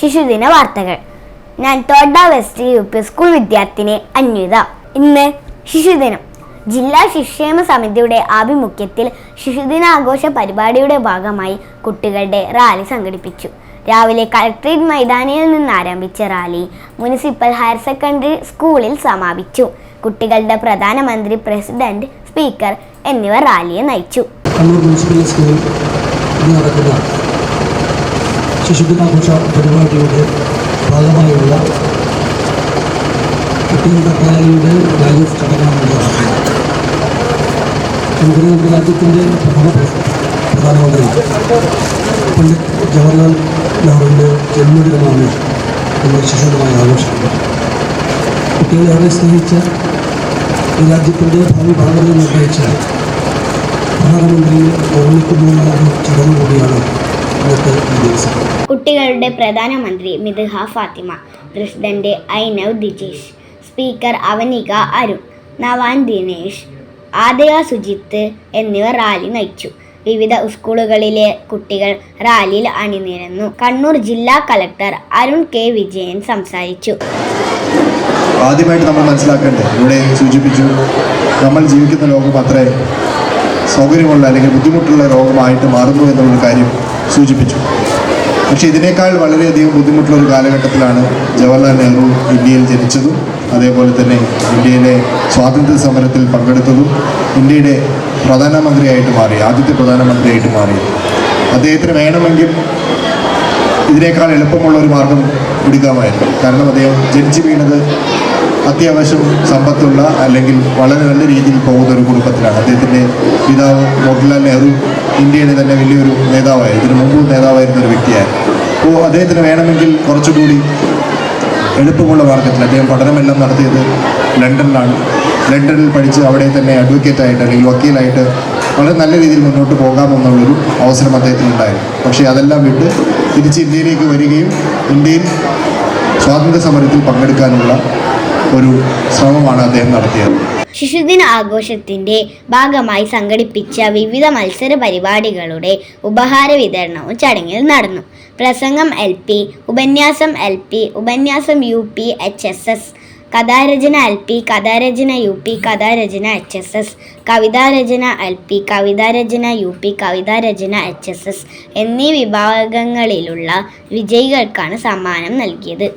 ശിശുദിന വാർത്തകൾ. ഞാൻ തോഡ west UP. School വിദ്യാർത്ഥിനി അന്വിത. ഇന്ന് ശിശുദിനം. ജില്ലാ ശിശുക്ഷേമ സമിതിയുടെ ആഭിമുഖ്യത്തിൽ ശിശുദിനാഘോഷ പരിപാടിയുടെ ഭാഗമായി കുട്ടികളുടെ റാലി സംഘടിപ്പിച്ചു. രാവിലെ കളക്ട്രേറ്റ് മൈതാനിയിൽ നിന്ന് ആരംഭിച്ച റാലി മുനിസിപ്പൽ ഹയർ സെക്കൻഡറി സ്കൂളിൽ സമാപിച്ചു. കുട്ടികളുടെ പ്രധാനമന്ത്രി, പ്രസിഡന്റ്, സ്പീക്കർ എന്നിവർ റാലിയെ നയിച്ചു. ശിശുദിനാഘോഷ പരിപാടിയുടെ ഭാഗമായുള്ള കുട്ടികളുടെ റാലിയുടെ വാല്യൂ ചടങ്ങാണ് നമ്മുടെ രാജ്യത്തിൻ്റെ പ്രധാനമന്ത്രി പണ്ഡിറ്റ് ജവഹർലാൽ നെഹ്റുവിൻ്റെ ജന്മദിനമാണ് നമ്മൾ ശിശുദിനമായി ആഘോഷിക്കുന്നത്. കുട്ടികളെ ഏറെ സ്നേഹിച്ച ഈ രാജ്യത്തിൻ്റെ ഭാവി ഭാഗങ്ങൾ നിർണ്ണയിച്ച പ്രധാനമന്ത്രിയെ ഓർമ്മിക്കുന്നതിനുള്ള ഒരു ചടങ്ങ് കൂടിയാണ് കുട്ടികളുടെ പ്രധാനമന്ത്രി മിദ്ഹ ഫാത്തിമ, പ്രസിഡന്റ് ഐനവ് ദിജേഷ്, സ്പീക്കർ അവനിക അരുൺ, നവാൻ ദിനേഷ്, ആദയ സുജിത്ത് എന്നിവർ റാലി നയിച്ചു. വിവിധ സ്കൂളുകളിലെ കുട്ടികൾ റാലിയിൽ അണിനിരന്നു. കണ്ണൂർ ജില്ലാ കളക്ടർ അരുൺ കെ വിജയൻ സംസാരിച്ചു. ആദ്യമായിട്ട് നമ്മൾ മനസ്സിലാക്കേണ്ടത്, ഇവിടെ സൂചിപ്പിച്ചു, നമ്മൾ ജീവിക്കുന്ന ലോകം അത്ര സൗകര്യമുള്ള അല്ലെങ്കിൽ ബുദ്ധിമുട്ടുള്ള രോഗമായിട്ട് മാറുന്നു എന്നുള്ളൊരു കാര്യം സൂചിപ്പിച്ചു. പക്ഷേ ഇതിനേക്കാൾ വളരെയധികം ബുദ്ധിമുട്ടുള്ള ഒരു കാലഘട്ടത്തിലാണ് ജവഹർലാൽ നെഹ്റു ഇന്ത്യയിൽ ജനിച്ചതും അതേപോലെ തന്നെ ഇന്ത്യയിലെ സ്വാതന്ത്ര്യ സമരത്തിൽ പങ്കെടുത്തതും ഇന്ത്യയുടെ ആദ്യത്തെ പ്രധാനമന്ത്രിയായിട്ട് മാറി. അദ്ദേഹത്തിന് വേണമെങ്കിൽ ഇതിനേക്കാൾ എളുപ്പമുള്ള ഒരു മാർഗം എടുക്കാമായിരുന്നു. കാരണം അദ്ദേഹം ജനിച്ചു വീണത് അത്യാവശ്യം സമ്പത്തുള്ള അല്ലെങ്കിൽ വളരെ നല്ല രീതിയിൽ പോകുന്ന ഒരു കുടുംബത്തിലാണ്. അദ്ദേഹത്തിൻ്റെ പിതാവ് മോത്തിലാൽ നെഹ്റു ഇന്ത്യയുടെ തന്നെ വലിയൊരു നേതാവായിരുന്നു. ഇതിനു മുമ്പ് നേതാവായിരുന്ന ഒരു വ്യക്തിയായിരുന്നു. അപ്പോൾ അദ്ദേഹത്തിന് വേണമെങ്കിൽ കുറച്ചുകൂടി എളുപ്പമുള്ള മാർഗത്തിൽ അദ്ദേഹം പഠനമെല്ലാം നടത്തിയത് ലണ്ടനിലാണ്. ലണ്ടനിൽ പഠിച്ച് അവിടെ തന്നെ അഡ്വക്കേറ്റായിട്ട് അല്ലെങ്കിൽ വക്കീലായിട്ട് വളരെ നല്ല രീതിയിൽ മുന്നോട്ട് പോകാമെന്നുള്ളൊരു അവസരം അദ്ദേഹത്തിനുണ്ടായിരുന്നു. പക്ഷേ അതെല്ലാം വിട്ട് തിരിച്ച് ഇന്ത്യയിലേക്ക് വരികയും ഇന്ത്യയിൽ സ്വാതന്ത്ര്യ സമരത്തിൽ പങ്കെടുക്കാനുള്ള ഒരു ശ്രമമാണ് അദ്ദേഹം നടത്തിയത്. ശിശുദിന ആഘോഷത്തിന്റെ ഭാഗമായി സംഘടിപ്പിച്ച വിവിധ മത്സര പരിപാടികളുടെ ഉപഹാര വിതരണവും ചടങ്ങിൽ നടന്നു. പ്രസംഗം LP, ഉപന്യാസം LP, ഉപന്യാസം UP HSS, കഥാരചന LP, കഥാരചന UP, കഥാരചന HSS, കവിതാരചന LP, കവിതാരചന UP, കവിതാരചന HSS എന്നീ വിഭാഗങ്ങളിലുള്ള വിജയികൾക്കാണ് സമ്മാനം നൽകിയത്.